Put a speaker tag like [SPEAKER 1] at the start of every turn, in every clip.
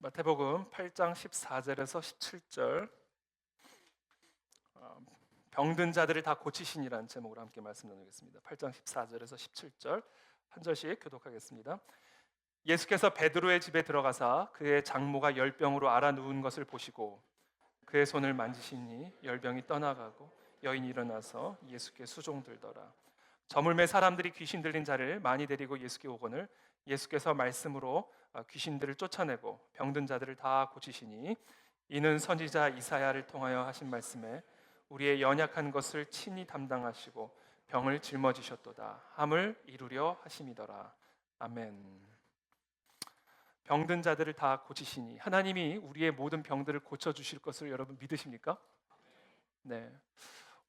[SPEAKER 1] 마태복음 8장 14절에서 17절, 병든 자들을 다 고치시니라는 제목으로 함께 말씀 나누겠습니다. 8장 14절에서 17절 한 절씩 교독하겠습니다. 예수께서 베드로의 집에 들어가사 그의 장모가 열병으로 앓아 누운 것을 보시고 그의 손을 만지시니 열병이 떠나가고 여인이 일어나서 예수께 수종들더라. 저물매 사람들이 귀신 들린 자를 많이 데리고 예수께 오거늘 예수께서 말씀으로 귀신들을 쫓아내고 병든 자들을 다 고치시니 이는 선지자 이사야를 통하여 하신 말씀에 우리의 연약한 것을 친히 담당하시고 병을 짊어지셨도다 함을 이루려 하심이더라. 아멘. 병든 자들을 다 고치시니, 하나님이 우리의 모든 병들을 고쳐주실 것을 여러분 믿으십니까? 네.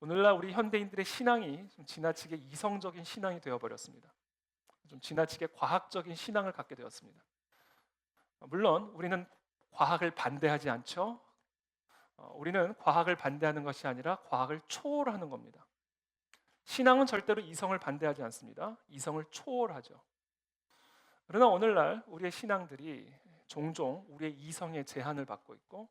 [SPEAKER 1] 오늘날 우리 현대인들의 신앙이 좀 지나치게 이성적인 신앙이 되어버렸습니다. 좀 지나치게 과학적인 신앙을 갖게 되었습니다. 물론 우리는 과학을 반대하지 않죠. 우리는 과학을 반대하는 것이 아니라 과학을 초월하는 겁니다. 신앙은 절대로 이성을 반대하지 않습니다. 이성을 초월하죠. 그러나 오늘날 우리의 신앙들이 종종 우리의 이성의 제한을 받고 있고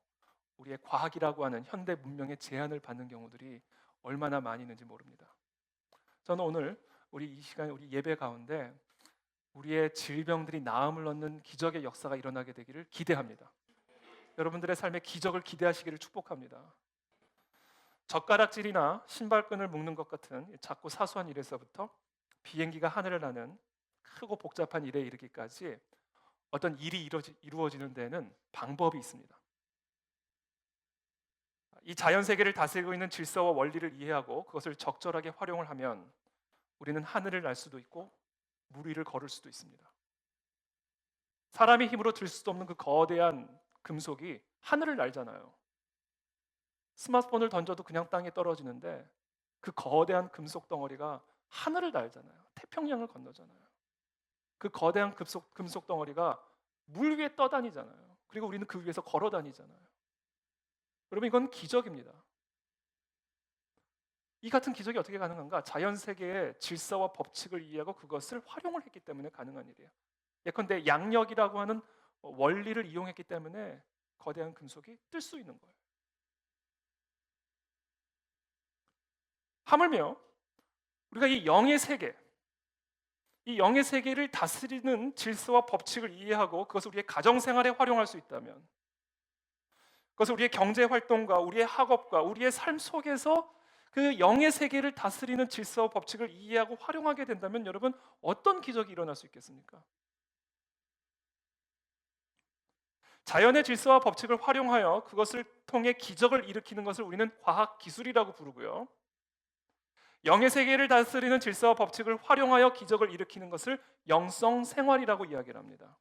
[SPEAKER 1] 우리의 과학이라고 하는 현대 문명의 제한을 받는 경우들이 얼마나 많이 있는지 모릅니다. 저는 오늘 우리 이 시간 우리 예배 가운데 우리의 질병들이 나음을 얻는 기적의 역사가 일어나게 되기를 기대합니다. 여러분들의 삶에 기적을 기대하시기를 축복합니다. 젓가락질이나 신발끈을 묶는 것 같은 작고 사소한 일에서부터 비행기가 하늘을 나는 크고 복잡한 일에 이르기까지 어떤 일이 이루어지는 데에는 방법이 있습니다. 이 자연 세계를 다스리고 있는 질서와 원리를 이해하고 그것을 적절하게 활용을 하면 우리는 하늘을 날 수도 있고 물 위를 걸을 수도 있습니다. 사람의 힘으로 들 수도 없는 그 거대한 금속이 하늘을 날잖아요. 스마트폰을 던져도 그냥 땅에 떨어지는데 그 거대한 금속 덩어리가 하늘을 날잖아요. 태평양을 건너잖아요. 그 거대한 금속 덩어리가 물 위에 떠다니잖아요. 그리고 우리는 그 위에서 걸어 다니잖아요. 여러분, 이건 기적입니다. 이 같은 기적이 어떻게 가능한가? 자연 세계의 질서와 법칙을 이해하고 그것을 활용을 했기 때문에 가능한 일이에요. 예컨대 양력이라고 하는 원리를 이용했기 때문에 거대한 금속이 뜰 수 있는 거예요. 하물며 우리가 이 영의 세계, 이 영의 세계를 다스리는 질서와 법칙을 이해하고 그것을 우리의 가정생활에 활용할 수 있다면, 그것을 우리의 경제활동과 우리의 학업과 우리의 삶 속에서 그 영의 세계를 다스리는 질서와 법칙을 이해하고 활용하게 된다면 여러분, 어떤 기적이 일어날 수 있겠습니까? 자연의 질서와 법칙을 활용하여 그것을 통해 기적을 일으키는 것을 우리는 과학 기술이라고 부르고요. 영의 세계를 다스리는 질서와 법칙을 활용하여 기적을 일으키는 것을 영성 생활이라고 이야기를 합니다.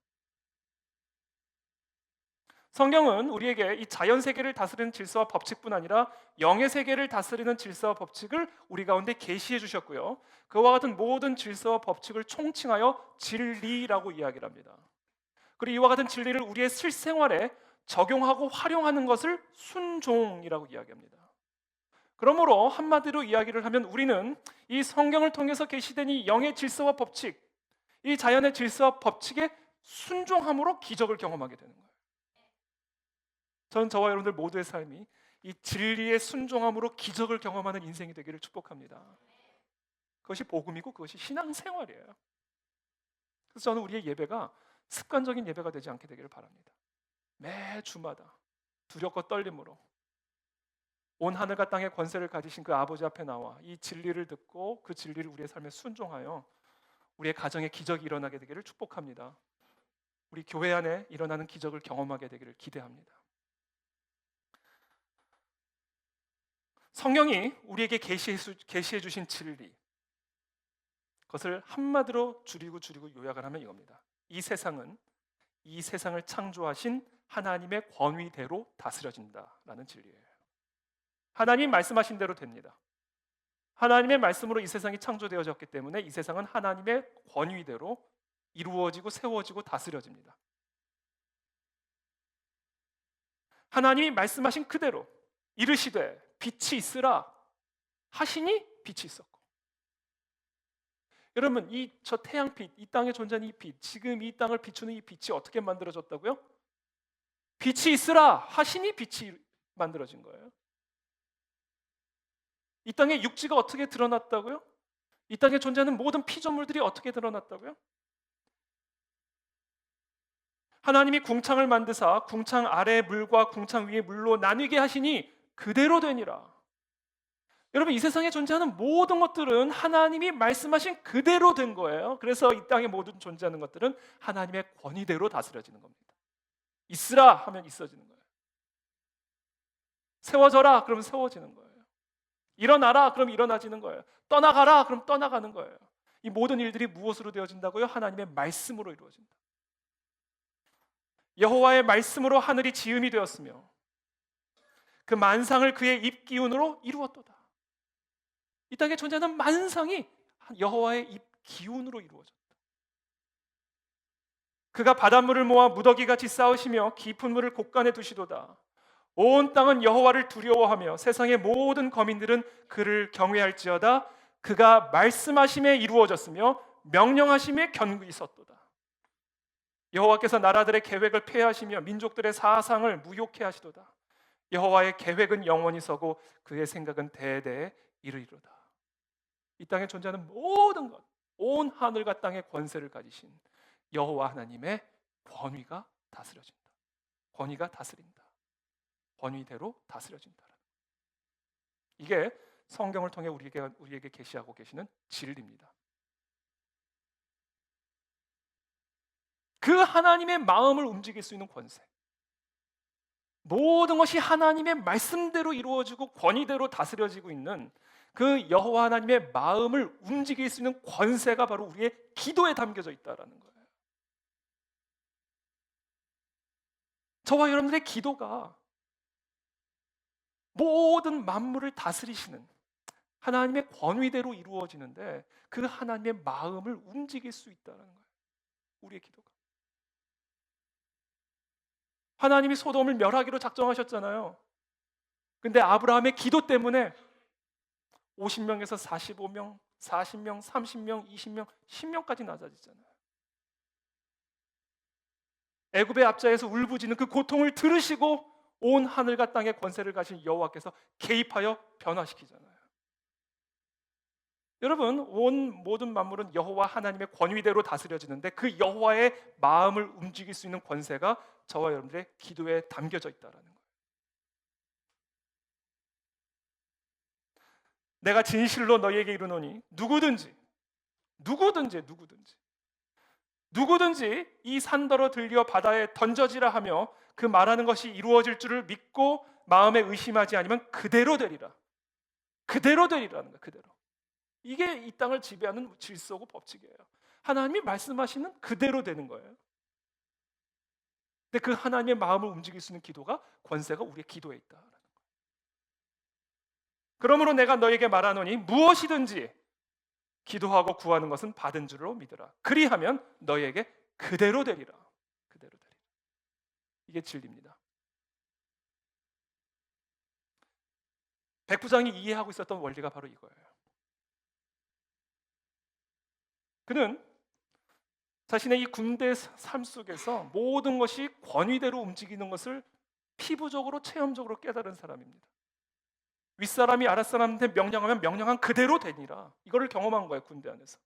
[SPEAKER 1] 성경은 우리에게 이 자연 세계를 다스리는 질서와 법칙뿐 아니라 영의 세계를 다스리는 질서와 법칙을 우리 가운데 계시해 주셨고요. 그와 같은 모든 질서와 법칙을 총칭하여 진리라고 이야기를 합니다. 그리고 이와 같은 진리를 우리의 실생활에 적용하고 활용하는 것을 순종이라고 이야기합니다. 그러므로 한마디로 이야기를 하면 우리는 이 성경을 통해서 계시된 이 영의 질서와 법칙, 이 자연의 질서와 법칙에 순종함으로 기적을 경험하게 되는 거예요. 저는 저와 여러분들 모두의 삶이 이 진리의 순종함으로 기적을 경험하는 인생이 되기를 축복합니다. 그것이 복음이고 그것이 신앙생활이에요. 그래서 저는 우리의 예배가 습관적인 예배가 되지 않게 되기를 바랍니다. 매 주마다 두렵고 떨림으로 온 하늘과 땅의 권세를 가지신 그 아버지 앞에 나와 이 진리를 듣고 그 진리를 우리의 삶에 순종하여 우리의 가정에 기적이 일어나게 되기를 축복합니다. 우리 교회 안에 일어나는 기적을 경험하게 되기를 기대합니다. 성경이 우리에게 계시해 주신 진리, 그것을 한마디로 줄이고 요약을 하면 이겁니다. 이 세상을 창조하신 하나님의 권위대로 다스려진다라는 진리예요. 하나님 말씀하신 대로 됩니다. 하나님의 말씀으로 이 세상이 창조되어졌기 때문에 이 세상은 하나님의 권위대로 이루어지고 세워지고 다스려집니다. 하나님이 말씀하신 그대로 이르시되 빛이 있으라 하시니 빛이 있었고, 여러분, 저 태양빛, 이 땅에 존재하는 이 빛, 지금 이 땅을 비추는 이 빛이 어떻게 만들어졌다고요? 빛이 있으라 하시니 빛이 만들어진 거예요. 이 땅에 육지가 어떻게 드러났다고요? 이 땅에 존재하는 모든 피조물들이 어떻게 드러났다고요? 하나님이 궁창을 만드사 궁창 아래의 물과 궁창 위의 물로 나뉘게 하시니 그대로 되니라. 여러분, 이 세상에 존재하는 모든 것들은 하나님이 말씀하신 그대로 된 거예요. 그래서 이 땅에 모든 존재하는 것들은 하나님의 권위대로 다스려지는 겁니다. 있으라 하면 있어지는 거예요. 세워져라 그러면 세워지는 거예요. 일어나라 그럼 일어나지는 거예요. 떠나가라 그럼 떠나가는 거예요. 이 모든 일들이 무엇으로 되어진다고요? 하나님의 말씀으로 이루어진다. 여호와의 말씀으로 하늘이 지음이 되었으며 그 만상을 그의 입 기운으로 이루었도다. 이 땅에 존재하는 만상이 여호와의 입 기운으로 이루어졌다. 그가 바닷물을 모아 무더기같이 쌓으시며 깊은 물을 곳간에 두시도다. 온 땅은 여호와를 두려워하며 세상의 모든 거민들은 그를 경외할지어다. 그가 말씀하심에 이루어졌으며 명령하심에 견고히 섰도다. 여호와께서 나라들의 계획을 폐하시며 민족들의 사상을 무욕해 하시도다. 여호와의 계획은 영원히 서고 그의 생각은 대대에 이르리로다. 이 땅에 존재하는 모든 것, 온 하늘과 땅의 권세를 가지신 여호와 하나님의 권위가 다스려진다. 권위가 다스린다. 권위대로 다스려진다. 이게 성경을 통해 우리에게 계시하고 계시는 진리입니다. 그 하나님의 마음을 움직일 수 있는 권세, 모든 것이 하나님의 말씀대로 이루어지고 권위대로 다스려지고 있는 그 여호와 하나님의 마음을 움직일 수 있는 권세가 바로 우리의 기도에 담겨져 있다는 거예요. 저와 여러분들의 기도가 모든 만물을 다스리시는 하나님의 권위대로 이루어지는데 그 하나님의 마음을 움직일 수 있다는 거예요. 우리의 기도가. 하나님이 소돔을 멸하기로 작정하셨잖아요. 근데 아브라함의 기도 때문에 50명에서 45명, 40명, 30명, 20명, 10명까지 낮아지잖아요. 애굽의 앞자에서 울부짖는 그 고통을 들으시고 온 하늘과 땅의 권세를 가진 여호와께서 개입하여 변화시키잖아요. 여러분, 온 모든 만물은 여호와 하나님의 권위대로 다스려지는데 그 여호와의 마음을 움직일 수 있는 권세가 저와 여러분들의 기도에 담겨져 있다는 거예요. 내가 진실로 너희에게 이르노니 누구든지 이 산더러 들려 바다에 던져지라 하며 그 말하는 것이 이루어질 줄을 믿고 마음에 의심하지 않으면 그대로 되리라. 그대로 되리라는 거예요. 그대로. 이게 이 땅을 지배하는 질서고 법칙이에요. 하나님이 말씀하시는 그대로 되는 거예요. 근데 그 하나님의 마음을 움직일 수 있는 기도가, 권세가 우리의 기도에 있다라는 거예요. 그러므로 내가 너에게 말하노니 무엇이든지 기도하고 구하는 것은 받은 줄로 믿으라. 그리하면 너에게 그대로 되리라. 그대로 되리라. 이게 진리입니다. 백부장이 이해하고 있었던 원리가 바로 이거예요. 그는 자신의 이 군대 삶 속에서 모든 것이 권위대로 움직이는 것을 피부적으로 체험적으로 깨달은 사람입니다. 윗사람이 아랫사람한테 명령하면 명령한 그대로 되니라. 이거를 경험한 거예요. 군대 안에서.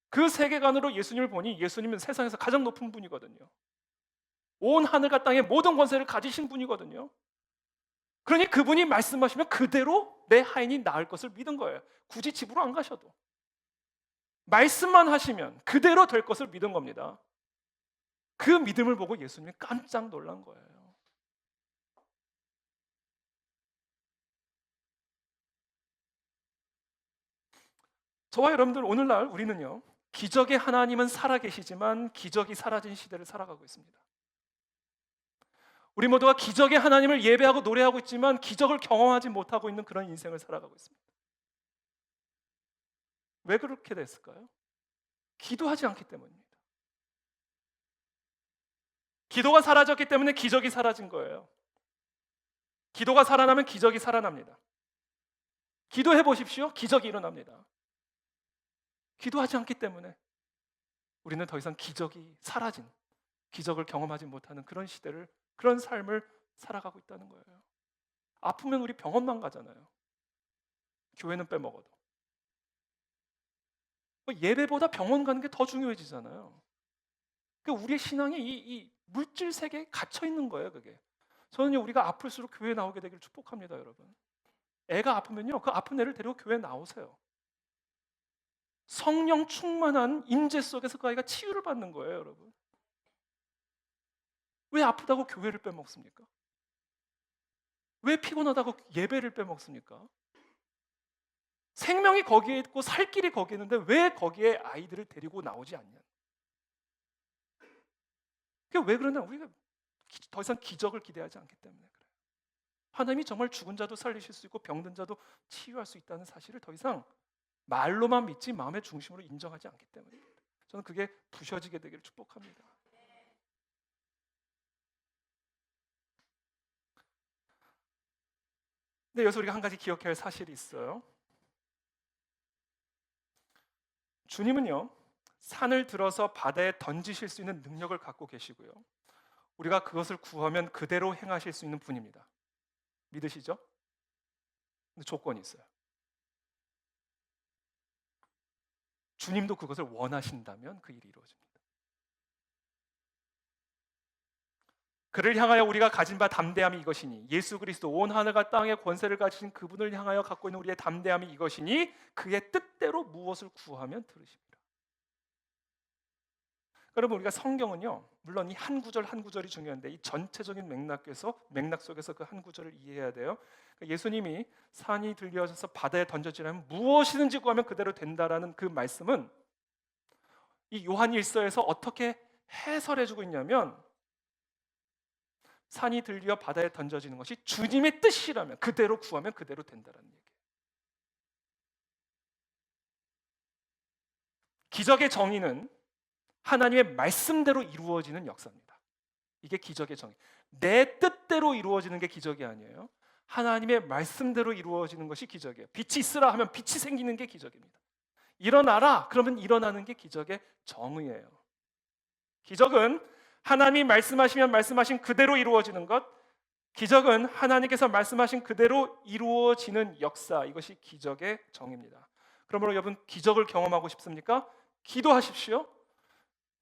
[SPEAKER 1] 그 세계관으로 예수님을 보니 예수님은 세상에서 가장 높은 분이거든요. 온 하늘과 땅의 모든 권세를 가지신 분이거든요. 그러니 그분이 말씀하시면 그대로 내 하인이 나을 것을 믿은 거예요. 굳이 집으로 안 가셔도 말씀만 하시면 그대로 될 것을 믿은 겁니다. 그 믿음을 보고 예수님이 깜짝 놀란 거예요. 저와 여러분들, 오늘날 우리는요, 기적의 하나님은 살아계시지만 기적이 사라진 시대를 살아가고 있습니다. 우리 모두가 기적의 하나님을 예배하고 노래하고 있지만 기적을 경험하지 못하고 있는 그런 인생을 살아가고 있습니다. 왜 그렇게 됐을까요? 기도하지 않기 때문입니다. 기도가 사라졌기 때문에 기적이 사라진 거예요. 기도가 살아나면 기적이 살아납니다. 기도해 보십시오. 기적이 일어납니다. 기도하지 않기 때문에 우리는 더 이상 기적이 사라진, 기적을 경험하지 못하는 그런 시대를, 그런 삶을 살아가고 있다는 거예요. 아프면 우리 병원만 가잖아요. 교회는 빼먹어도. 예배보다 병원 가는 게 더 중요해지잖아요. 우리의 신앙이 이 물질 세계에 갇혀 있는 거예요. 그게. 저는요, 우리가 아플수록 교회 나오게 되기를 축복합니다, 여러분. 애가 아프면요, 그 아픈 애를 데리고 교회 나오세요. 성령 충만한 임재 속에서 그 아이가 치유를 받는 거예요, 여러분. 왜 아프다고 교회를 빼먹습니까? 왜 피곤하다고 예배를 빼먹습니까? 생명이 거기에 있고 살 길이 거기에 있는데 왜 거기에 아이들을 데리고 나오지 않냐? 그게 왜 그러냐? 우리가 더 이상 기적을 기대하지 않기 때문에 그래요. 하나님이 정말 죽은 자도 살리실 수 있고 병든 자도 치유할 수 있다는 사실을 더 이상 말로만 믿지 마음의 중심으로 인정하지 않기 때문입니다. 저는 그게 부셔지게 되기를 축복합니다. 근데 여기서 우리가 한 가지 기억해야 할 사실이 있어요. 주님은요, 산을 들어서 바다에 던지실 수 있는 능력을 갖고 계시고요, 우리가 그것을 구하면 그대로 행하실 수 있는 분입니다. 믿으시죠? 근데 조건이 있어요. 주님도 그것을 원하신다면 그 일이 이루어집니다. 그를 향하여 우리가 가진 바 담대함이 이것이니, 예수 그리스도 온 하늘과 땅의 권세를 가지신 그분을 향하여 갖고 있는 우리의 담대함이 이것이니, 그의 뜻대로 무엇을 구하면 들으십니다. 여러분, 우리가 성경은요, 물론 이 한 구절 한 구절이 중요한데 이 전체적인 맥락 속에서 그 한 구절을 이해해야 돼요. 그러니까 예수님이 산이 들려져서 바다에 던져지라면 무엇이든지 구하면 그대로 된다라는 그 말씀은 이 요한 일서에서 어떻게 해설해주고 있냐면, 산이 들려 바다에 던져지는 것이 주님의 뜻이라면 그대로 구하면 그대로 된다라는 얘기예요. 기적의 정의는 하나님의 말씀대로 이루어지는 역사입니다. 이게 기적의 정의. 내 뜻대로 이루어지는 게 기적이 아니에요. 하나님의 말씀대로 이루어지는 것이 기적이에요. 빛이 있으라 하면 빛이 생기는 게 기적입니다. 일어나라 그러면 일어나는 게 기적의 정의예요. 기적은 하나님이 말씀하시면 말씀하신 그대로 이루어지는 것, 기적은 하나님께서 말씀하신 그대로 이루어지는 역사, 이것이 기적의 정의입니다. 그러므로 여러분, 기적을 경험하고 싶습니까? 기도하십시오.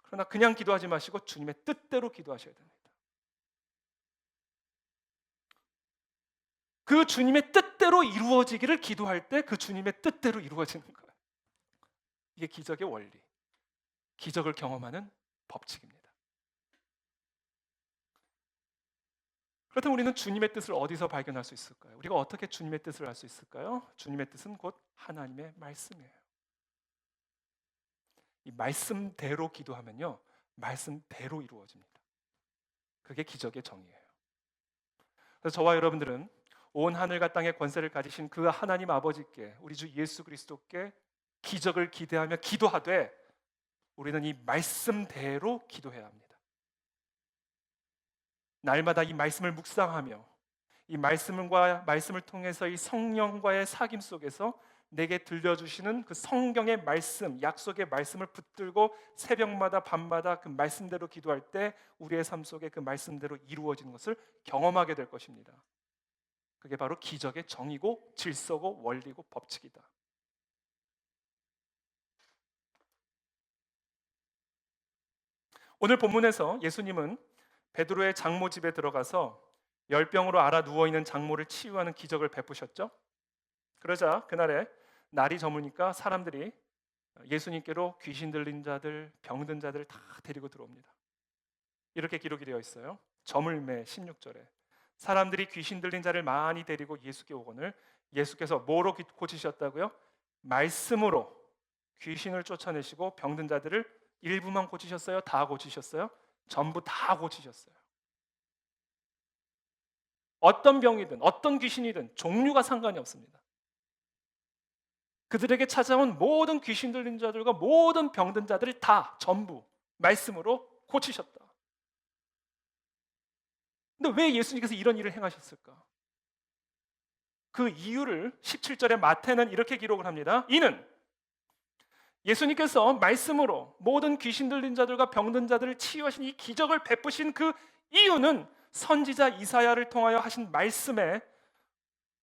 [SPEAKER 1] 그러나 그냥 기도하지 마시고 주님의 뜻대로 기도하셔야 됩니다. 그 주님의 뜻대로 이루어지기를 기도할 때 그 주님의 뜻대로 이루어지는 거예요. 이게 기적의 원리, 기적을 경험하는 법칙입니다. 그렇다면 우리는 주님의 뜻을 어디서 발견할 수 있을까요? 우리가 어떻게 주님의 뜻을 알 수 있을까요? 주님의 뜻은 곧 하나님의 말씀이에요. 이 말씀대로 기도하면요, 말씀대로 이루어집니다. 그게 기적의 정의예요. 그래서 저와 여러분들은 온 하늘과 땅의 권세를 가지신 그 하나님 아버지께, 우리 주 예수 그리스도께 기적을 기대하며 기도하되, 우리는 이 말씀대로 기도해야 합니다. 날마다 이 말씀을 묵상하며 이 말씀을 통해서 이 성령과의 사귐 속에서 내게 들려주시는 그 성경의 말씀, 약속의 말씀을 붙들고 새벽마다 밤마다 그 말씀대로 기도할 때 우리의 삶 속에 그 말씀대로 이루어지는 것을 경험하게 될 것입니다. 그게 바로 기적의 정의고 질서고 원리고 법칙이다. 오늘 본문에서 예수님은 베드로의 장모 집에 들어가서 열병으로 앓아 누워있는 장모를 치유하는 기적을 베푸셨죠. 그러자 그날에 날이 저무니까 사람들이 예수님께로 귀신 들린 자들, 병든 자들을 다 데리고 들어옵니다. 이렇게 기록이 되어 있어요. 저물매 16절에 사람들이 귀신 들린 자를 많이 데리고 예수께 오거늘 예수께서 뭐로 고치셨다고요? 말씀으로 귀신을 쫓아내시고 병든 자들을 일부만 고치셨어요? 다 고치셨어요? 전부 다 고치셨어요. 어떤 병이든 어떤 귀신이든 종류가 상관이 없습니다. 그들에게 찾아온 모든 귀신 들린 자들과 모든 병든 자들을 다 전부 말씀으로 고치셨다. 근데 왜 예수님께서 이런 일을 행하셨을까? 그 이유를 17절에 마태는 이렇게 기록을 합니다. 이는 예수님께서 말씀으로 모든 귀신 들린 자들과 병든 자들을 치유하신 이 기적을 베푸신 그 이유는 선지자 이사야를 통하여 하신 말씀에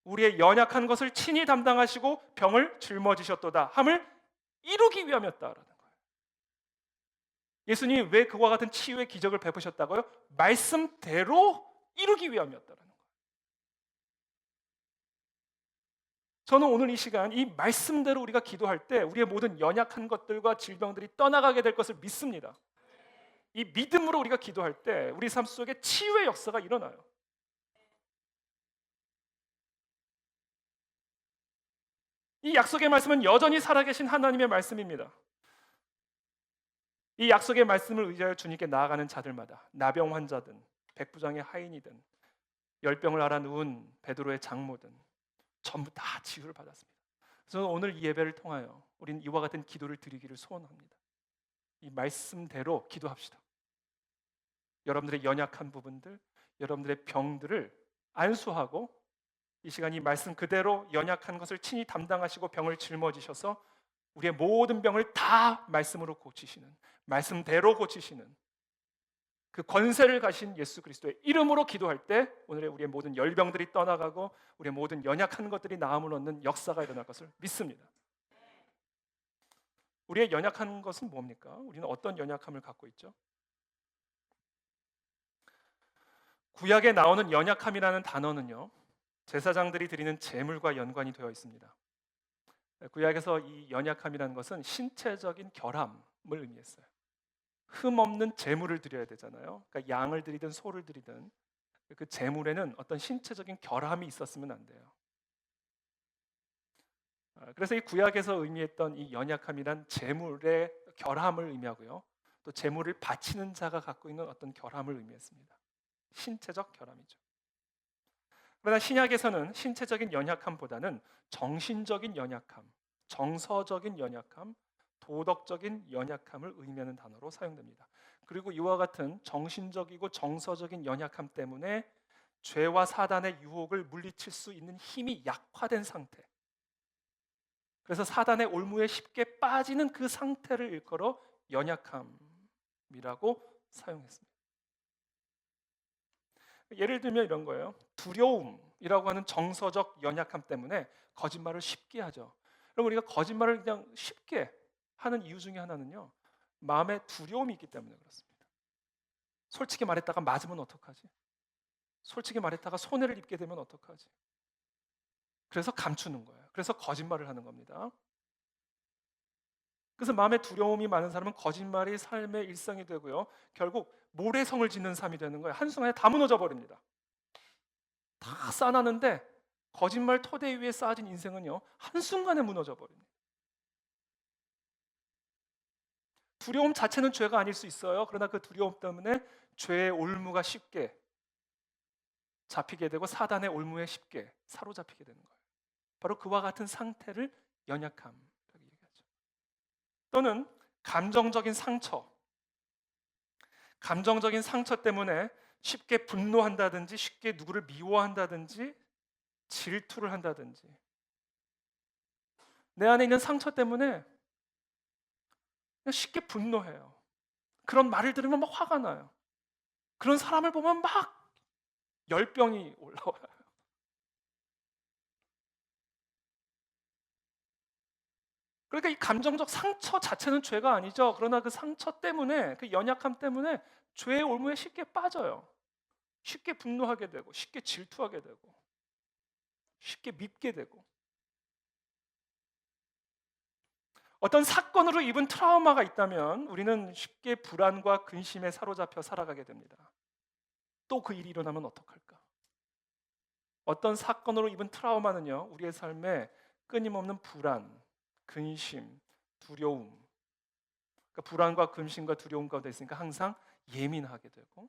[SPEAKER 1] 우리의 연약한 것을 친히 담당하시고 병을 짊어지셨도다 함을 이루기 위함이었다라는 거예요. 예수님이 왜 그와 같은 치유의 기적을 베푸셨다고요? 말씀대로 이루기 위함이었다라는 거예요. 저는 오늘 이 시간 이 말씀대로 우리가 기도할 때 우리의 모든 연약한 것들과 질병들이 떠나가게 될 것을 믿습니다. 이 믿음으로 우리가 기도할 때 우리 삶 속에 치유의 역사가 일어나요. 이 약속의 말씀은 여전히 살아계신 하나님의 말씀입니다. 이 약속의 말씀을 의지하여 주님께 나아가는 자들마다 나병 환자든 백부장의 하인이든 열병을 앓아 누운 베드로의 장모든 전부 다 치유를 받았습니다. 저는 오늘 이 예배를 통하여 우리는 이와 같은 기도를 드리기를 소원합니다. 이 말씀대로 기도합시다. 여러분들의 연약한 부분들, 여러분들의 병들을 안수하고 이 시간 이 말씀 그대로 연약한 것을 친히 담당하시고 병을 짊어지셔서 우리의 모든 병을 다 말씀으로 고치시는, 말씀대로 고치시는 그 권세를 가신 예수 그리스도의 이름으로 기도할 때 오늘의 우리의 모든 열병들이 떠나가고 우리의 모든 연약한 것들이 나음을 얻는 역사가 일어날 것을 믿습니다. 우리의 연약한 것은 뭡니까? 우리는 어떤 연약함을 갖고 있죠? 구약에 나오는 연약함이라는 단어는요, 제사장들이 드리는 제물과 연관이 되어 있습니다. 구약에서 이 연약함이라는 것은 신체적인 결함을 의미했어요. 흠 없는 제물을 드려야 되잖아요. 그러니까 양을 드리든 소를 드리든 그 제물에는 어떤 신체적인 결함이 있었으면 안 돼요. 그래서 이 구약에서 의미했던 이 연약함이란 제물의 결함을 의미하고요. 또 제물을 바치는 자가 갖고 있는 어떤 결함을 의미했습니다. 신체적 결함이죠. 그러나 신약에서는 신체적인 연약함보다는 정신적인 연약함, 정서적인 연약함, 도덕적인 연약함을 의미하는 단어로 사용됩니다. 그리고 이와 같은 정신적이고 정서적인 연약함 때문에 죄와 사단의 유혹을 물리칠 수 있는 힘이 약화된 상태. 그래서 사단의 올무에 쉽게 빠지는 그 상태를 일컬어 연약함이라고 사용했습니다. 예를 들면 이런 거예요. 두려움이라고 하는 정서적 연약함 때문에 거짓말을 쉽게 하죠. 그럼 우리가 거짓말을 그냥 쉽게 하는 이유 중에 하나는요, 마음에 두려움이 있기 때문에 그렇습니다. 솔직히 말했다가 맞으면 어떡하지? 솔직히 말했다가 손해를 입게 되면 어떡하지? 그래서 감추는 거예요. 그래서 거짓말을 하는 겁니다. 그래서 마음에 두려움이 많은 사람은 거짓말이 삶의 일상이 되고요, 결국 모래성을 짓는 삶이 되는 거예요. 한순간에 다 무너져 버립니다. 다 쌓아놨는데 거짓말 토대 위에 쌓아진 인생은요, 한순간에 무너져 버립니다. 두려움 자체는 죄가 아닐 수 있어요. 그러나 그 두려움 때문에 죄의 올무가 쉽게 잡히게 되고 사단의 올무에 쉽게 사로잡히게 되는 거예요. 바로 그와 같은 상태를 연약함이라고 얘기하죠. 또는 감정적인 상처, 감정적인 상처 때문에 쉽게 분노한다든지 쉽게 누구를 미워한다든지 질투를 한다든지 내 안에 있는 상처 때문에 그냥 쉽게 분노해요. 그런 말을 들으면 막 화가 나요. 그런 사람을 보면 막 열병이 올라와요. 그러니까 이 감정적 상처 자체는 죄가 아니죠. 그러나 그 상처 때문에, 그 연약함 때문에 죄의 올무에 쉽게 빠져요. 쉽게 분노하게 되고 쉽게 질투하게 되고 쉽게 밉게 되고 어떤 사건으로 입은 트라우마가 있다면 우리는 쉽게 불안과 근심에 사로잡혀 살아가게 됩니다. 또 그 일이 일어나면 어떡할까? 어떤 사건으로 입은 트라우마는요, 우리의 삶에 끊임없는 불안, 근심, 두려움, 그러니까 불안과 근심과 두려움 가운데 있으니까 항상 예민하게 되고,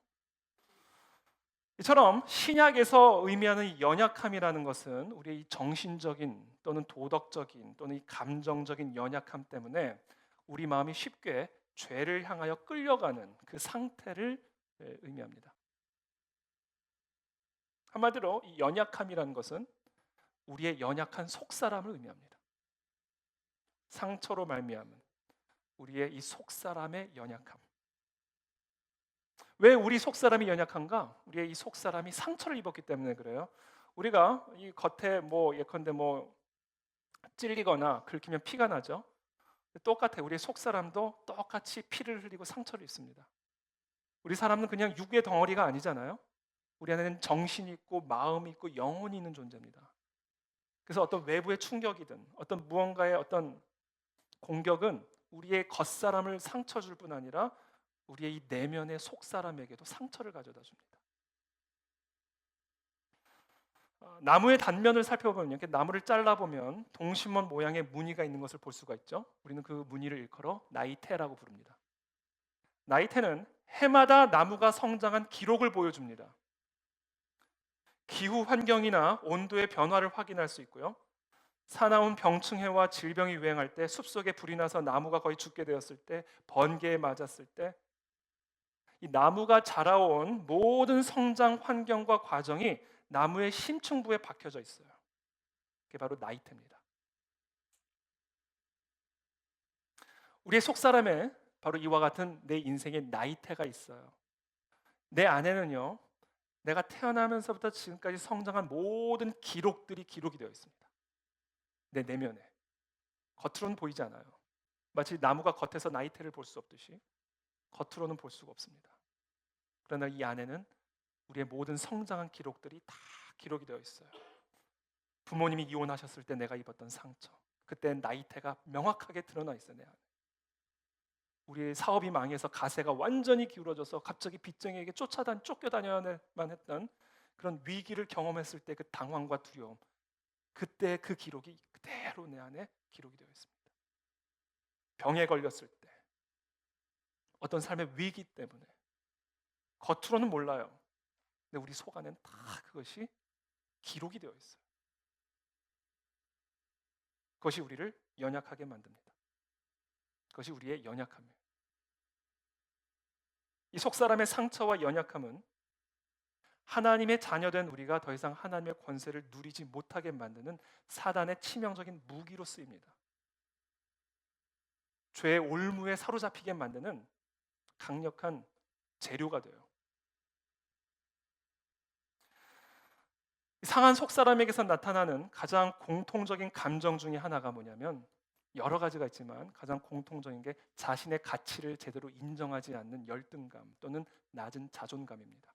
[SPEAKER 1] 이처럼 신약에서 의미하는 이 연약함이라는 것은 우리의 이 정신적인 또는 도덕적인 또는 이 감정적인 연약함 때문에 우리 마음이 쉽게 죄를 향하여 끌려가는 그 상태를 의미합니다. 한마디로 이 연약함이라는 것은 우리의 연약한 속사람을 의미합니다. 상처로 말미암은 우리의 이 속사람의 연약함. 왜 우리 속사람이 연약한가? 우리의 이 속사람이 상처를 입었기 때문에 그래요. 우리가 이 겉에 뭐 예컨대 뭐 찔리거나 긁히면 피가 나죠. 똑같아. 우리의 속사람도 똑같이 피를 흘리고 상처를 입습니다. 우리 사람은 그냥 육의 덩어리가 아니잖아요. 우리 안에는 정신이 있고 마음이 있고 영혼이 있는 존재입니다. 그래서 어떤 외부의 충격이든 어떤 무언가의 어떤 공격은 우리의 겉사람을 상처 줄 뿐 아니라 우리의 이 내면의 속사람에게도 상처를 가져다 줍니다. 나무의 단면을 살펴보면 이렇게 나무를 잘라보면 동심원 모양의 무늬가 있는 것을 볼 수가 있죠. 우리는 그 무늬를 일컬어 나이테라고 부릅니다. 나이테는 해마다 나무가 성장한 기록을 보여줍니다. 기후 환경이나 온도의 변화를 확인할 수 있고요. 사나운 병충해와 질병이 유행할 때, 숲속에 불이 나서 나무가 거의 죽게 되었을 때, 번개에 맞았을 때, 이 나무가 자라온 모든 성장 환경과 과정이 나무의 심층부에 박혀져 있어요. 그게 바로 나이테입니다. 우리의 속사람에 바로 이와 같은 내 인생의 나이테가 있어요. 내 안에는요, 내가 태어나면서부터 지금까지 성장한 모든 기록들이 기록이 되어 있습니다. 내 내면에. 겉으로는 보이지 않아요. 마치 나무가 겉에서 나이테를 볼 수 없듯이 겉으로는 볼 수가 없습니다. 그러나 이 안에는 우리의 모든 성장한 기록들이 다 기록이 되어 있어요. 부모님이 이혼하셨을 때 내가 입었던 상처, 그때 나이테가 명확하게 드러나 있어요. 내 안에. 우리의 사업이 망해서 가세가 완전히 기울어져서 갑자기 빚쟁이에게 쫓겨다녀야만 했던 그런 위기를 경험했을 때 그 당황과 두려움, 그때 그 기록이 그대로 내 안에 기록이 되어 있습니다. 병에 걸렸을 때, 어떤 삶의 위기 때문에 겉으로는 몰라요. 근데 우리 속 안에는 다 그것이 기록이 되어 있어요. 그것이 우리를 연약하게 만듭니다. 그것이 우리의 연약함이에요. 이 속사람의 상처와 연약함은 하나님의 자녀된 우리가 더 이상 하나님의 권세를 누리지 못하게 만드는 사단의 치명적인 무기로 쓰입니다. 죄의 올무에 사로잡히게 만드는 강력한 재료가 돼요. 상한 속사람에게서 나타나는 가장 공통적인 감정 중에 하나가 뭐냐면, 여러 가지가 있지만 가장 공통적인 게 자신의 가치를 제대로 인정하지 않는 열등감 또는 낮은 자존감입니다.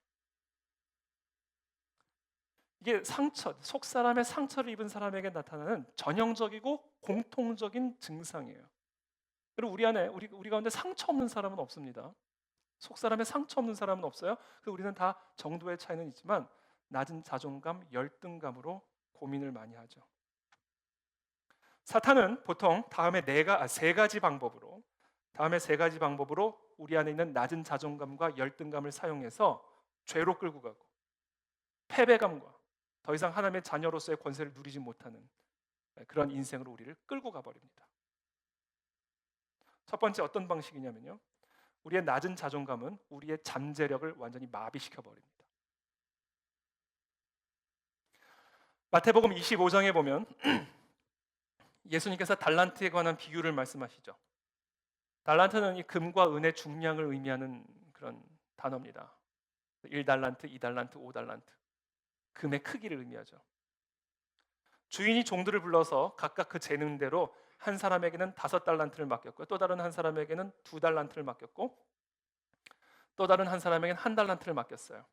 [SPEAKER 1] 이게 속사람의 상처를 입은 사람에게 나타나는 전형적이고 공통적인 증상이에요. 그리고 우리 가운데 상처 없는 사람은 없습니다. 속사람의 상처 없는 사람은 없어요. 그래서 우리는 다 정도의 차이는 있지만 낮은 자존감, 열등감으로 고민을 많이 하죠. 사탄은 보통 세 가지 방법으로 우리 안에 있는 낮은 자존감과 열등감을 사용해서 죄로 끌고 가고, 패배감과 더 이상 하나님의 자녀로서의 권세를 누리지 못하는 그런 인생으로 우리를 끌고 가버립니다. 첫 번째 어떤 방식이냐면요, 우리의 낮은 자존감은 우리의 잠재력을 완전히 마비시켜 버립니다. 마태복음 25장에 보면 예수님께서 달란트에 관한 비유를 말씀하시죠. 달란트는 이 금과 은의 중량을 의미하는 그런 단어입니다. 1달란트, 2달란트, 5달란트. 금의 크기를 의미하죠. 주인이 종들을 불러서 각각 그 재능대로 한 사람에게는 5달란트를 맡겼고, 또 다른 한 사람에게는 2달란트를 맡겼고, 또 다른 한 사람에게는 1달란트를 맡겼어요.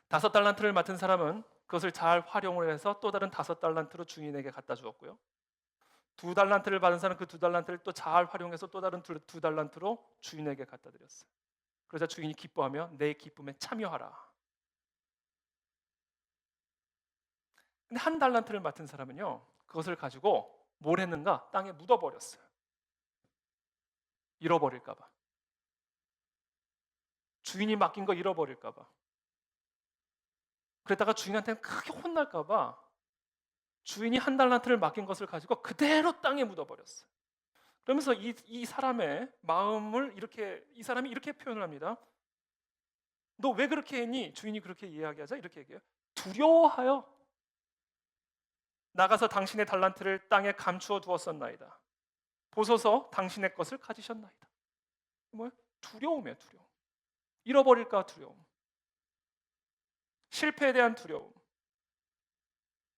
[SPEAKER 1] 5달란트를 맡은 사람은 그것을 잘 활용을 해서 또 다른 5달란트로 주인에게 갖다 주었고요. 2달란트를 받은 사람은 그 2달란트를 또 잘 활용해서 또 다른 2달란트로 주인에게 갖다 드렸어요. 그러자 주인이 기뻐하며 내 기쁨에 참여하라. 근데 1달란트를 맡은 사람은요, 그것을 가지고 뭘 했는가? 땅에 묻어버렸어요. 잃어버릴까 봐. 주인이 맡긴 거 잃어버릴까 봐. 그랬다가 주인한테는 크게 혼날까 봐 주인이 1달란트를 맡긴 것을 가지고 그대로 땅에 묻어버렸어요. 그러면서 이 사람의 마음을 이 사람이 이렇게 표현을 합니다. 너 왜 그렇게 했니? 주인이 그렇게 이야기하자 이렇게 얘기해요. 두려워하여 나가서 당신의 달란트를 땅에 감추어 두었었나이다. 보소서 당신의 것을 가지셨나이다. 뭐예요? 두려움이에요. 두려움. 잃어버릴까 두려움. 실패에 대한 두려움.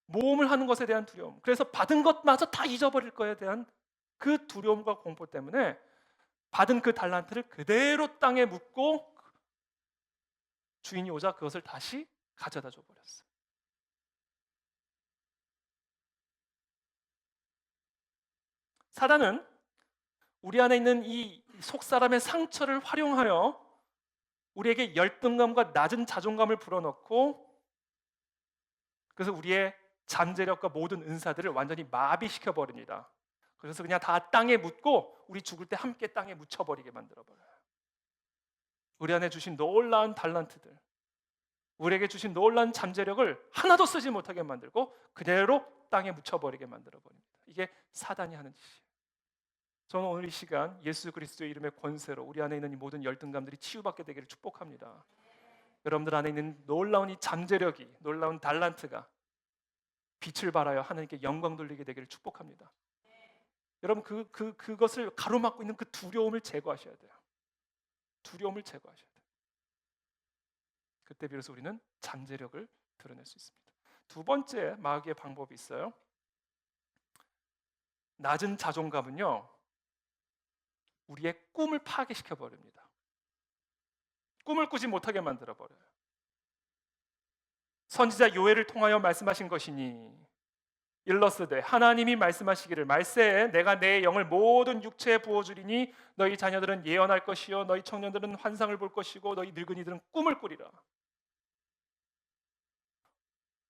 [SPEAKER 1] 모험을 하는 것에 대한 두려움. 그래서 받은 것마저 다 잊어버릴 거에 대한 그 두려움과 공포 때문에 받은 그 달란트를 그대로 땅에 묻고 주인이 오자 그것을 다시 가져다 줘 버렸어요. 사단은 우리 안에 있는 이 속사람의 상처를 활용하여 우리에게 열등감과 낮은 자존감을 불어넣고, 그래서 우리의 잠재력과 모든 은사들을 완전히 마비시켜 버립니다. 그래서 그냥 다 땅에 묻고 우리 죽을 때 함께 땅에 묻혀버리게 만들어버려요. 우리 안에 주신 놀라운 달란트들, 우리에게 주신 놀라운 잠재력을 하나도 쓰지 못하게 만들고 그대로 땅에 묻혀버리게 만들어버립니다. 이게 사단이 하는 짓이에요. 저는 오늘 이 시간 예수 그리스도의 이름의 권세로 우리 안에 있는 이 모든 열등감들이 치유받게 되기를 축복합니다. 여러분들 안에 있는 놀라운 이 잠재력이, 놀라운 달란트가 빛을 발하여 하나님께 영광 돌리게 되기를 축복합니다. 여러분 그것을 가로막고 있는 그 두려움을 제거하셔야 돼요. 두려움을 제거하셔야 돼요. 그때 비로소 우리는 잠재력을 드러낼 수 있습니다. 두 번째 마귀의 방법이 있어요. 낮은 자존감은요, 우리의 꿈을 파괴시켜 버립니다. 꿈을 꾸지 못하게 만들어 버려요. 선지자 요엘을 통하여 말씀하신 것이니 일러스되 하나님이 말씀하시기를 말세에 내가 내 영을 모든 육체에 부어주리니 너희 자녀들은 예언할 것이요 너희 청년들은 환상을 볼 것이고 너희 늙은이들은 꿈을 꾸리라.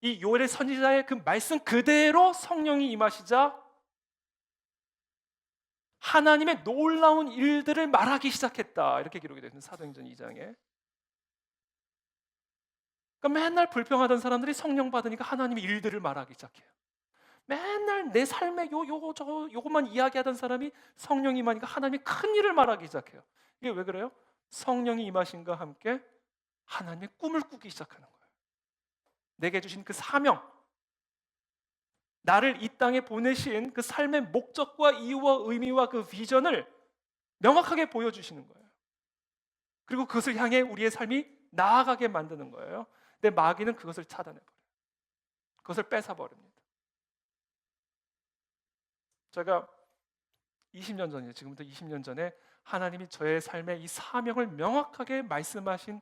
[SPEAKER 1] 이 요엘의 선지자의 그 말씀 그대로 성령이 임하시자 하나님의 놀라운 일들을 말하기 시작했다. 이렇게 기록이 되어 있는 사도행전 2장에. 그러니까 맨날 불평하던 사람들이 성령 받으니까 하나님의 일들을 말하기 시작해요. 맨날 내 삶에 요것만 이야기하던 사람이 성령이 임하니까 하나님의 큰 일을 말하기 시작해요. 이게 왜 그래요? 성령이 임하신과 함께 하나님의 꿈을 꾸기 시작하는 거예요. 내게 주신 그 사명, 나를 이 땅에 보내신 그 삶의 목적과 이유와 의미와 그 비전을 명확하게 보여주시는 거예요. 그리고 그것을 향해 우리의 삶이 나아가게 만드는 거예요. 근데 마귀는 그것을 차단해버려요. 그것을 뺏어버립니다. 제가 20년 전이에요. 지금부터 20년 전에 하나님이 저의 삶에 이 사명을 명확하게 말씀하신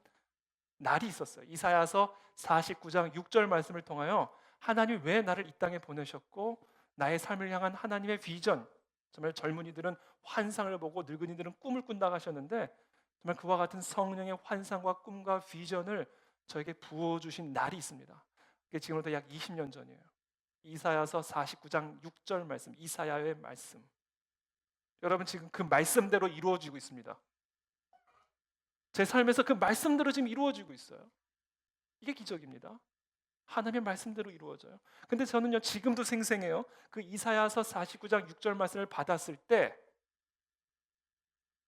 [SPEAKER 1] 날이 있었어요. 이사야서 49장 6절 말씀을 통하여 하나님이 왜 나를 이 땅에 보내셨고 나의 삶을 향한 하나님의 비전, 정말 젊은이들은 환상을 보고 늙은이들은 꿈을 꾼다고 하셨는데 정말 그와 같은 성령의 환상과 꿈과 비전을 저에게 부어주신 날이 있습니다. 그게 지금부터 약 20년 전이에요. 이사야서 49장 6절 말씀, 이사야의 말씀. 여러분 지금 그 말씀대로 이루어지고 있습니다. 제 삶에서 그 말씀대로 지금 이루어지고 있어요. 이게 기적입니다. 하나님의 말씀대로 이루어져요. 근데 저는요 지금도 생생해요. 그 이사야서 49장 6절 말씀을 받았을 때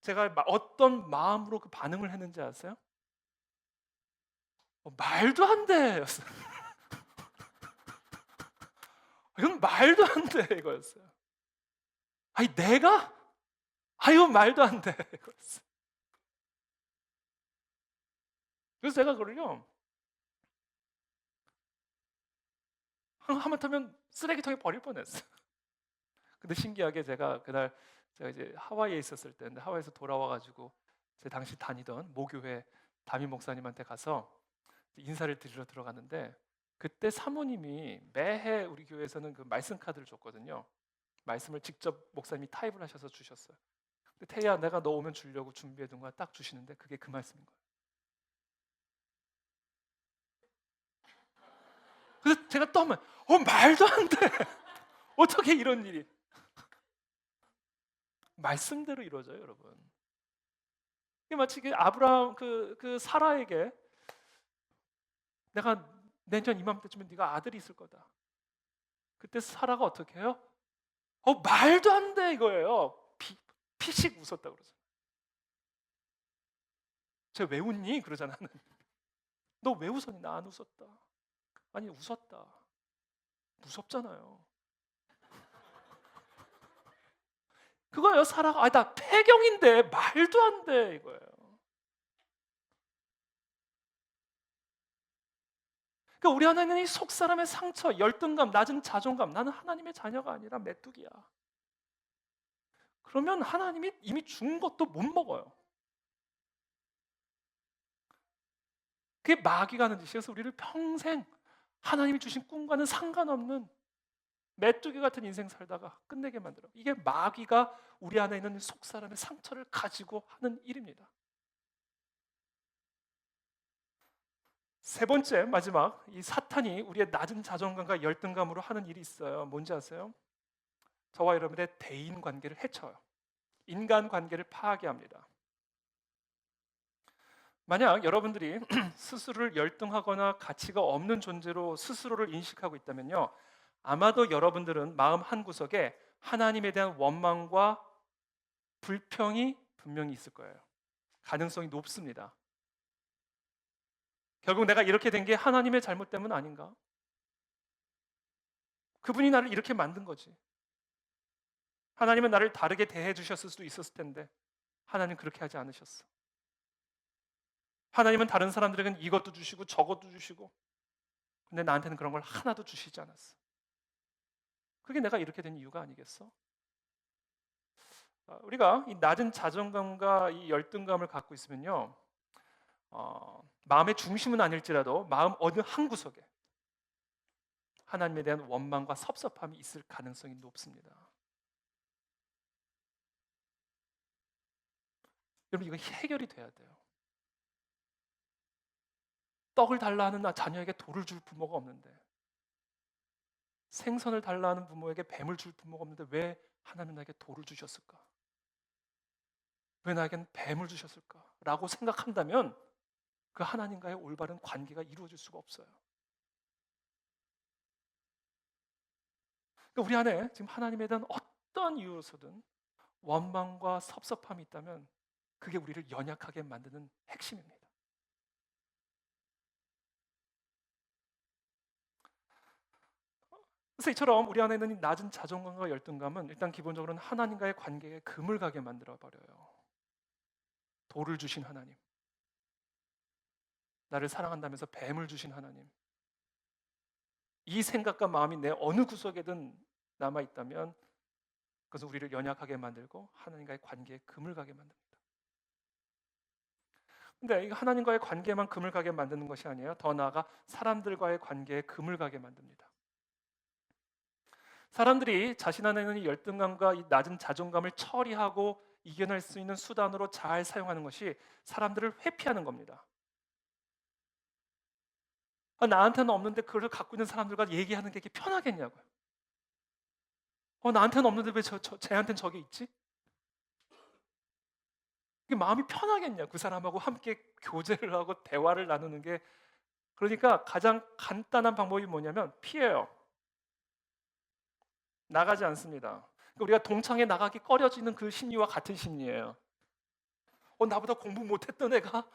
[SPEAKER 1] 제가 어떤 마음으로 그 반응을 했는지 아세요? 말도 안 돼! 였어요. 이건 말도 안 돼! 이거였어요. 아니 내가? 아유 말도 안 돼! 이거였어요. 그래서 제가 그걸요 하마터면 쓰레기통에 버릴 뻔했어요. 근데 신기하게 제가 그날 제가 이제 하와이에 있었을 때인데 하와이에서 돌아와가지고 제 당시 다니던 모교회 담임 목사님한테 가서 인사를 드리러 들어갔는데 그때 사모님이 매해 우리 교회에서는 그 말씀 카드를 줬거든요. 말씀을 직접 목사님이 타입을 하셔서 주셨어요. 근데 태희야 내가 너 오면 주려고 준비해둔 거야 딱 주시는데 그게 그 말씀인 거예요. 그래서 제가 떠면 말도 안 돼. 어떻게 이런 일이 말씀대로 이루어져요, 여러분. 이게 마치 아브라함 그 사라에게 내가 내년 이맘때쯤에 네가 아들이 있을 거다. 그때 사라가 어떻게 해요? 말도 안 돼 이거예요. 피식 웃었다 그러죠. 쟤 왜 웃니? 그러잖아. 너 왜 웃었니? 나 안 웃었다. 아니 웃었다. 무섭잖아요. 그거예요. 사라가 나 폐경인데 말도 안 돼 이거예요. 그러니까 우리 안에 있는 이 속 사람의 상처, 열등감, 낮은 자존감, 나는 하나님의 자녀가 아니라 메뚜기야. 그러면 하나님이 이미 준 것도 못 먹어요. 그게 마귀가 하는 짓이에요. 그래서 우리를 평생 하나님이 주신 꿈과는 상관없는 메뚜기 같은 인생 살다가 끝내게 만들어. 이게 마귀가 우리 안에 있는 속 사람의 상처를 가지고 하는 일입니다. 세 번째, 마지막, 이 사탄이 우리의 낮은 자존감과 열등감으로 하는 일이 있어요. 뭔지 아세요? 저와 여러분의 대인 관계를 해쳐요. 인간 관계를 파괴합니다. 만약 여러분들이 스스로를 열등하거나 가치가 없는 존재로 스스로를 인식하고 있다면요, 아마도 여러분들은 마음 한구석에 하나님에 대한 원망과 불평이 분명히 있을 거예요. 가능성이 높습니다. 결국 내가 이렇게 된 게 하나님의 잘못 때문 아닌가? 그분이 나를 이렇게 만든 거지. 하나님은 나를 다르게 대해 주셨을 수도 있었을 텐데 하나님 그렇게 하지 않으셨어. 하나님은 다른 사람들에게는 이것도 주시고 저것도 주시고, 근데 나한테는 그런 걸 하나도 주시지 않았어. 그게 내가 이렇게 된 이유가 아니겠어? 우리가 이 낮은 자존감과 이 열등감을 갖고 있으면요, 마음의 중심은 아닐지라도 마음 어느 한 구석에 하나님에 대한 원망과 섭섭함이 있을 가능성이 높습니다. 여러분, 이거 해결이 돼야 돼요. 떡을 달라 하는 자녀에게 돌을 줄 부모가 없는데, 생선을 달라 하는 부모에게 뱀을 줄 부모가 없는데 왜 하나님 나에게 돌을 주셨을까? 왜 나에겐 뱀을 주셨을까? 라고 생각한다면 그 하나님과의 올바른 관계가 이루어질 수가 없어요. 그러니까 우리 안에 지금 하나님에 대한 어떤 이유로서든 원망과 섭섭함이 있다면 그게 우리를 연약하게 만드는 핵심입니다. 그래서 이처럼 우리 안에 있는 이 낮은 자존감과 열등감은 일단 기본적으로는 하나님과의 관계에 금을 가게 만들어 버려요. 돌을 주신 하나님, 나를 사랑한다면서 뱀을 주신 하나님, 이 생각과 마음이 내 어느 구석에든 남아 있다면 그것은 우리를 연약하게 만들고 하나님과의 관계에 금을 가게 만듭니다. 근데 이 하나님과의 관계만 금을 가게 만드는 것이 아니에요. 더 나아가 사람들과의 관계에 금을 가게 만듭니다. 사람들이 자신 안에 있는 이 열등감과 이 낮은 자존감을 처리하고 이겨낼 수 있는 수단으로 잘 사용하는 것이 사람들을 회피하는 겁니다. 나한테는 없는데 그걸 갖고 있는 사람들과 얘기하는 게 이렇게 편하겠냐고요. 나한테는 없는데 왜 쟤한테는 저게 있지? 이게 마음이 편하겠냐? 그 사람하고 함께 교제를 하고 대화를 나누는 게. 그러니까 가장 간단한 방법이 뭐냐면 피해요. 나가지 않습니다. 그러니까 우리가 동창회 나가기 꺼려지는 그 심리와 같은 심리예요. 나보다 공부 못했던 애가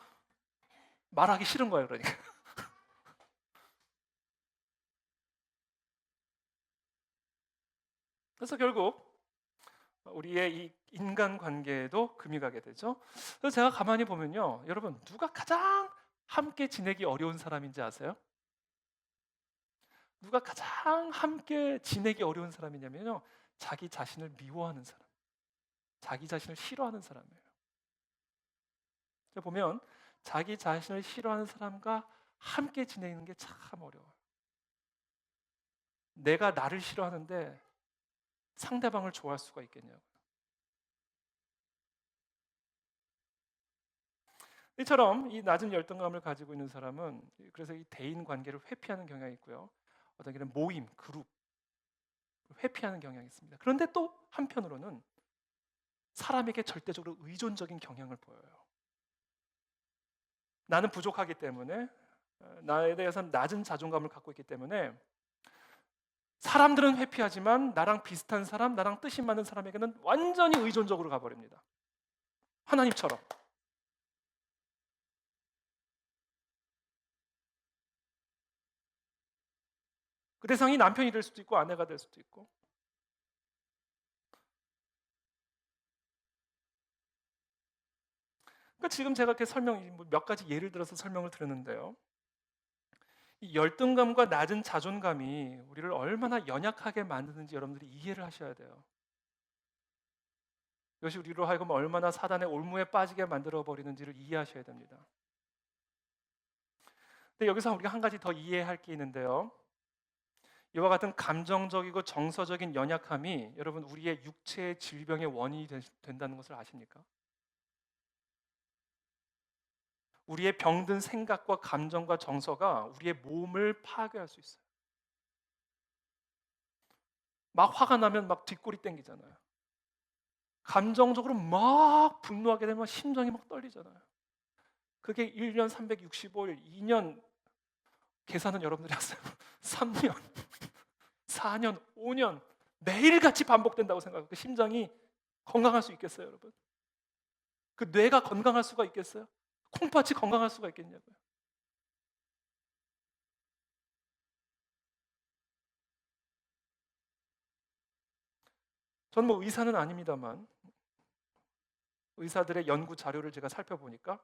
[SPEAKER 1] 말하기 싫은 거예요. 그러니까. 그래서 결국 우리의 이 인간 관계에도 금이 가게 되죠. 그래서 제가 가만히 보면요, 여러분 누가 가장 함께 지내기 어려운 사람인지 아세요? 누가 가장 함께 지내기 어려운 사람이냐면요, 자기 자신을 미워하는 사람, 자기 자신을 싫어하는 사람이에요. 보면 자기 자신을 싫어하는 사람과 함께 지내는 게 참 어려워요. 내가 나를 싫어하는데 상대방을 좋아할 수가 있겠냐고. 이처럼 이 낮은 열등감을 가지고 있는 사람은 그래서 이 대인 관계를 회피하는 경향이 있고요. 어떤 경우는 모임, 그룹 회피하는 경향이 있습니다. 그런데 또 한편으로는 사람에게 절대적으로 의존적인 경향을 보여요. 나는 부족하기 때문에, 나에 대해서는 낮은 자존감을 갖고 있기 때문에 사람들은 회피하지만 나랑 비슷한 사람, 나랑 뜻이 맞는 사람에게는 완전히 의존적으로 가버립니다. 하나님처럼. 그 대상이 남편이 될 수도 있고 아내가 될 수도 있고. 그러니까 지금 제가 이렇게 몇 가지 예를 들어서 설명을 드렸는데요. 이 열등감과 낮은 자존감이 우리를 얼마나 연약하게 만드는지 여러분들이 이해를 하셔야 돼요. 이것이 우리로 하여금 얼마나 사단의 올무에 빠지게 만들어 버리는지를 이해하셔야 됩니다. 근데 여기서 우리가 한 가지 더 이해할 게 있는데요. 이와 같은 감정적이고 정서적인 연약함이 여러분 우리의 육체의 질병의 원인이 된다는 것을 아십니까? 우리의 병든 생각과 감정과 정서가 우리의 몸을 파괴할 수 있어요. 막 화가 나면 막 뒷골이 땡기잖아요. 감정적으로 막 분노하게 되면 심장이 막 떨리잖아요. 그게 1년 365일, 2년 계산은 여러분들이 하세요. 3년, 4년, 5년 매일같이 반복된다고 생각해요. 그 심장이 건강할 수 있겠어요, 여러분? 그 뇌가 건강할 수가 있겠어요? 콩팥이 건강할 수가 있겠냐고요. 저는 뭐 의사는 아닙니다만 의사들의 연구 자료를 제가 살펴보니까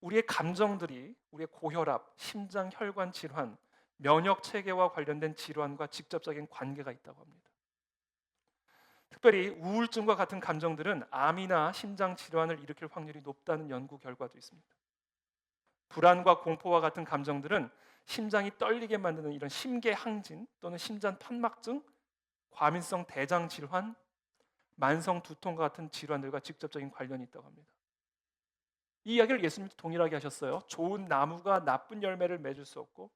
[SPEAKER 1] 우리의 감정들이 우리의 고혈압, 심장 혈관 질환, 면역 체계와 관련된 질환과 직접적인 관계가 있다고 합니다. 특별히 우울증과 같은 감정들은 암이나 심장 질환을 일으킬 확률이 높다는 연구 결과도 있습니다. 불안과 공포와 같은 감정들은 심장이 떨리게 만드는 이런 심계항진 또는 심장 판막증, 과민성 대장 질환, 만성 두통과 같은 질환들과 직접적인 관련이 있다고 합니다. 이 이야기를 예수님도 동일하게 하셨어요. 좋은 나무가 나쁜 열매를 맺을 수 없고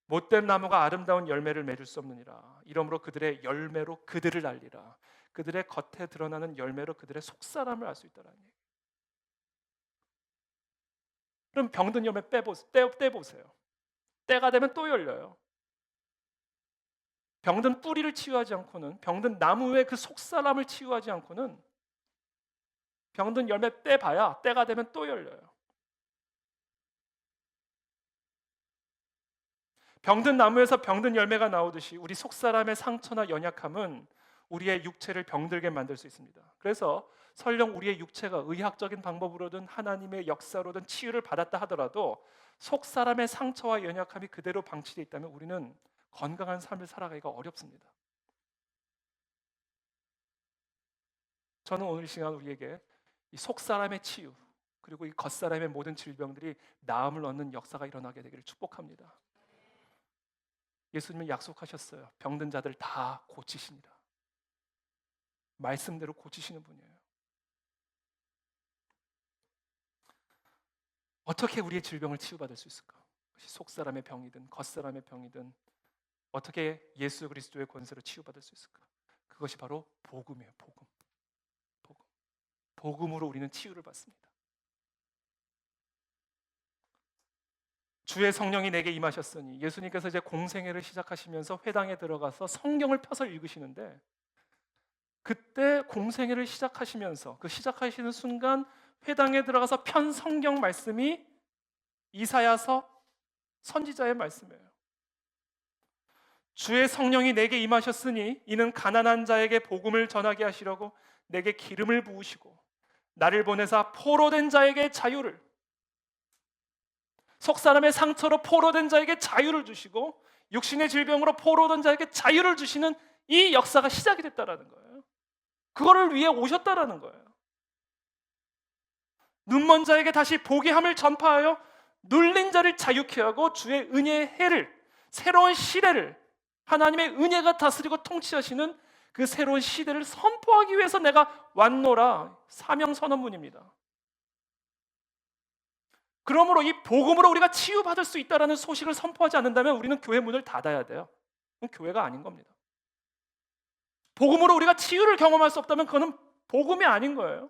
[SPEAKER 1] 못된 나무가 아름다운 열매를 맺을 수 없느니라. 이러므로 그들의 열매로 그들을 알리라. 그들의 겉에 드러나는 열매로 그들의 속사람을 알 수 있다는 얘기예요. 그럼 병든 열매 떼보세요. 때가 되면 또 열려요. 병든 뿌리를 치유하지 않고는, 병든 나무의 그 속사람을 치유하지 않고는 병든 열매 떼봐야 때가 되면 또 열려요. 병든 나무에서 병든 열매가 나오듯이 우리 속사람의 상처나 연약함은 우리의 육체를 병들게 만들 수 있습니다. 그래서 설령 우리의 육체가 의학적인 방법으로든 하나님의 역사로든 치유를 받았다 하더라도 속사람의 상처와 연약함이 그대로 방치되어 있다면 우리는 건강한 삶을 살아가기가 어렵습니다. 저는 오늘 이 시간 우리에게 이 속사람의 치유 그리고 이 겉사람의 모든 질병들이 나음을 얻는 역사가 일어나게 되기를 축복합니다. 예수님은 약속하셨어요. 병든 자들 다 고치시니라. 말씀대로 고치시는 분이에요. 어떻게 우리의 질병을 치유받을 수 있을까? 속사람의 병이든 겉사람의 병이든 어떻게 예수 그리스도의 권세로 치유받을 수 있을까? 그것이 바로 복음이에요. 복음. 복음으로 우리는 치유를 받습니다. 주의 성령이 내게 임하셨으니 예수님께서 이제 공생애를 시작하시면서 회당에 들어가서 성경을 펴서 읽으시는데 그때 공생애를 시작하시면서 그 시작하시는 순간 회당에 들어가서 편 성경 말씀이 이사야서 선지자의 말씀이에요. 주의 성령이 내게 임하셨으니 이는 가난한 자에게 복음을 전하게 하시려고 내게 기름을 부으시고 나를 보내사 포로된 자에게 자유를, 속사람의 상처로 포로된 자에게 자유를 주시고 육신의 질병으로 포로된 자에게 자유를 주시는 이 역사가 시작이 됐다라는 거예요. 그거를 위해 오셨다라는 거예요. 눈먼 자에게 다시 보게 함을 전파하여 눌린 자를 자유케 하고 주의 은혜의 해를, 새로운 시대를, 하나님의 은혜가 다스리고 통치하시는 그 새로운 시대를 선포하기 위해서 내가 왔노라. 사명 선언문입니다. 그러므로 이 복음으로 우리가 치유받을 수 있다는 소식을 선포하지 않는다면 우리는 교회 문을 닫아야 돼요. 그건 교회가 아닌 겁니다. 복음으로 우리가 치유를 경험할 수 없다면 그거는 복음이 아닌 거예요.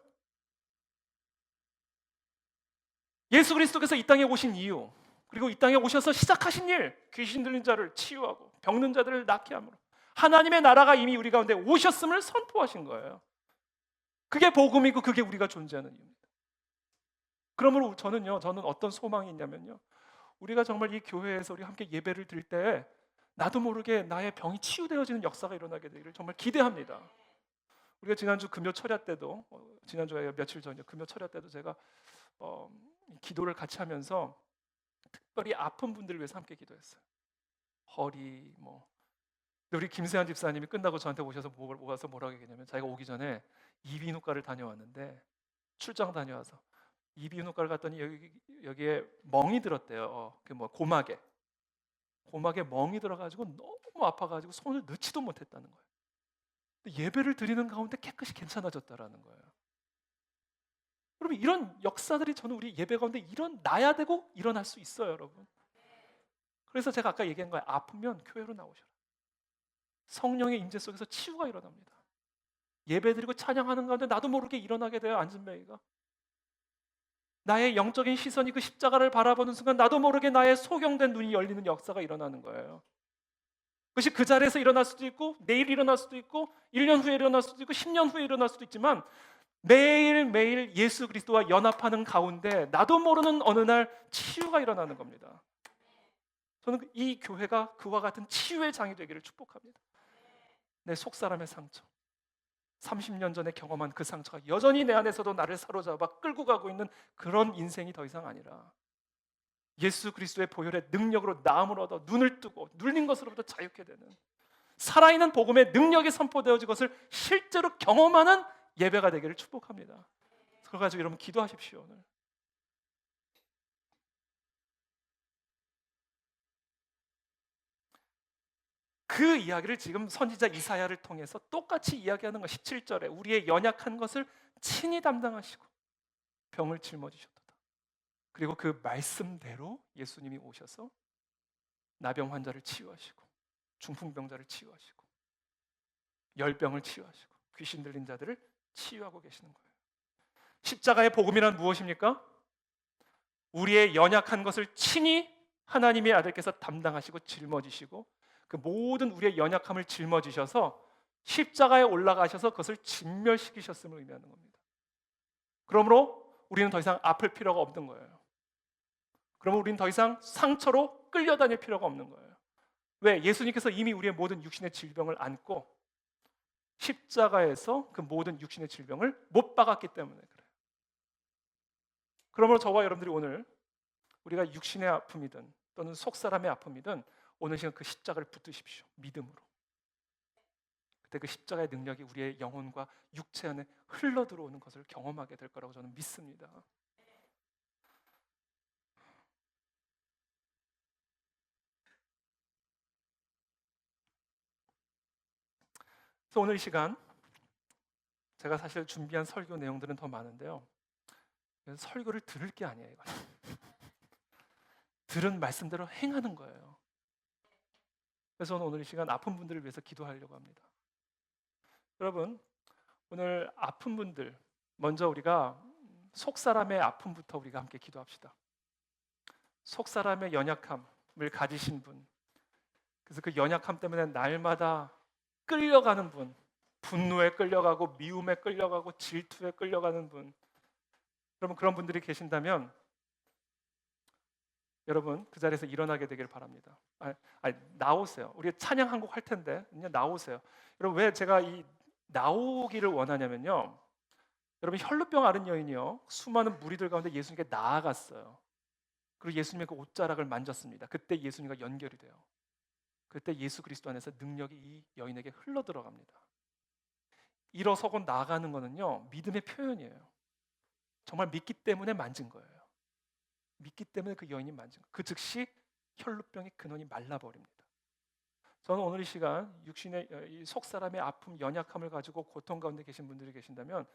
[SPEAKER 1] 예수 그리스도께서 이 땅에 오신 이유, 그리고 이 땅에 오셔서 시작하신 일, 귀신 들린 자를 치유하고 병든 자들을 낫게 함으로 하나님의 나라가 이미 우리 가운데 오셨음을 선포하신 거예요. 그게 복음이고 그게 우리가 존재하는 이유입니다. 그러므로 저는 어떤 소망이 있냐면요, 우리가 정말 이 교회에서 우리 함께 예배를 드릴 때 나도 모르게 나의 병이 치유되어지는 역사가 일어나게 되기를 정말 기대합니다. 우리가 지난주 금요 철야 때도 지난주에 며칠 전이요 금요 철야 때도 제가 기도를 같이 하면서 특별히 아픈 분들을 위해서 함께 기도했어요. 허리 뭐. 근데 우리 김세한 집사님이 끝나고 저한테 오셔서 뭐라고 얘기했냐면 자기가 오기 전에 이비인후과를 다녀왔는데 출장 다녀와서 이비인후과를 갔더니 여기에 멍이 들었대요. 그 뭐 고막에 멍이 들어가지고 너무 아파가지고 손을 넣지도 못했다는 거예요. 근데 예배를 드리는 가운데 깨끗이 괜찮아졌다라는 거예요. 여러분 이런 역사들이 저는 우리 예배 가운데 일어나야 되고 일어날 수 있어요, 여러분. 그래서 제가 아까 얘기한 거예요. 아프면 교회로 나오셔라. 성령의 임재 속에서 치유가 일어납니다. 예배드리고 찬양하는 가운데 나도 모르게 일어나게 돼요. 안진뱅이가 나의 영적인 시선이 그 십자가를 바라보는 순간 나도 모르게 나의 소경된 눈이 열리는 역사가 일어나는 거예요. 그것이 그 자리에서 일어날 수도 있고 내일 일어날 수도 있고 1년 후에 일어날 수도 있고 10년 후에 일어날 수도 있지만 매일매일 예수 그리스도와 연합하는 가운데 나도 모르는 어느 날 치유가 일어나는 겁니다. 저는 이 교회가 그와 같은 치유의 장이 되기를 축복합니다. 내 속사람의 상처, 30년 전에 경험한 그 상처가 여전히 내 안에서도 나를 사로잡아 끌고 가고 있는 그런 인생이 더 이상 아니라 예수 그리스도의 보혈의 능력으로 나음을 얻어 눈을 뜨고 눌린 것으로부터 자유케 되는 살아있는 복음의 능력이 선포되어진 것을 실제로 경험하는 예배가 되기를 축복합니다. 그거 가지고 여러분 기도하십시오. 오늘 그 이야기를 지금 선지자 이사야를 통해서 똑같이 이야기하는 것. 17절에 우리의 연약한 것을 친히 담당하시고 병을 짊어지셨도다. 그리고 그 말씀대로 예수님이 오셔서 나병 환자를 치유하시고 중풍병자를 치유하시고 열병을 치유하시고 귀신 들린 자들을 치유하고 계시는 거예요. 십자가의 복음이란 무엇입니까? 우리의 연약한 것을 친히 하나님의 아들께서 담당하시고 짊어지시고 그 모든 우리의 연약함을 짊어지셔서 십자가에 올라가셔서 그것을 진멸시키셨음을 의미하는 겁니다. 그러므로 우리는 더 이상 아플 필요가 없는 거예요. 그러면 우리는 더 이상 상처로 끌려다닐 필요가 없는 거예요. 왜? 예수님께서 이미 우리의 모든 육신의 질병을 안고 십자가에서 그 모든 육신의 질병을 못 박았기 때문에 그래요. 그러므로 저와 여러분들이 오늘 우리가 육신의 아픔이든 또는 속사람의 아픔이든 오늘 시간 그 십자가를 붙드십시오. 믿음으로. 그때 그 십자가의 능력이 우리의 영혼과 육체 안에 흘러 들어오는 것을 경험하게 될 거라고 저는 믿습니다. 그래서 오늘 이 시간 제가 사실 준비한 설교 내용들은 더 많은데요. 설교를 들을 게 아니에요. 이건. 들은 말씀대로 행하는 거예요. 그래서 저는 오늘 이 시간 아픈 분들을 위해서 기도하려고 합니다. 여러분, 오늘 아픈 분들 먼저 우리가 속사람의 아픔부터 우리가 함께 기도합시다. 속사람의 연약함을 가지신 분, 그래서 그 연약함 때문에 날마다 끌려가는 분, 분노에 끌려가고 미움에 끌려가고 질투에 끌려가는 분, 여러분 그런 분들이 계신다면 여러분 그 자리에서 일어나게 되길 바랍니다. 나오세요. 우리 찬양 한 곡 할 텐데 그냥 나오세요. 여러분 왜 제가 이 나오기를 원하냐면요. 여러분 혈루병 앓은 여인이요 수많은 무리들 가운데 예수님께 나아갔어요. 그리고 예수님의 그 옷자락을 만졌습니다. 그때 예수님과 연결이 돼요. 그때 예수 그리스도 안에서 능력이 이 여인에게 흘러 들어갑니다. 일어서고 나가는 거는요 믿음의 표현이에요. 정말 믿기 때문에 만진 거예요. 믿기 때문에 그 여인이 만진 거예요. 그 즉시 혈루병의 근원이 말라버립니다. 저는 오늘 이 시간 육신의 이 속사람의 아픔, 연약함을 가지고 고통 가운데 계신 분들이 계신다면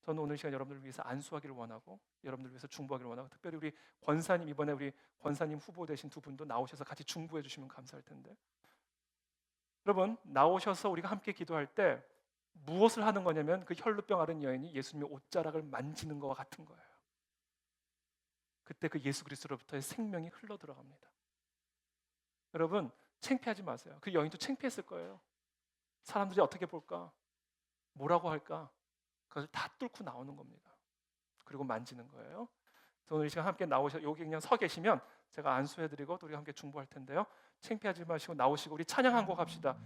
[SPEAKER 1] 저는 오늘 이 시간 여러분들을 위해서 안수하기를 원하고 여러분들을 위해서 중보하기를 원하고 특별히 우리 권사님 이번에 우리 권사님 후보 되신 두 분도 나오셔서 같이 중보해 주시면 감사할 텐데 여러분 나오셔서 우리가 함께 기도할 때 무엇을 하는 거냐면 그 혈루병 앓은 여인이 예수님의 옷자락을 만지는 것과 같은 거예요. 그때 그 예수 그리스도로부터의 생명이 흘러 들어갑니다. 여러분 창피하지 마세요. 그 여인도 창피했을 거예요. 사람들이 어떻게 볼까? 뭐라고 할까? 그것을 다 뚫고 나오는 겁니다. 그리고 만지는 거예요. 오늘 이 시간 함께 나오셔 여기 그냥 서 계시면 제가 안수해드리고 또 우리 함께 중보할 텐데요. 창피하지 마시고 나오시고 우리 찬양 한 곡 합시다.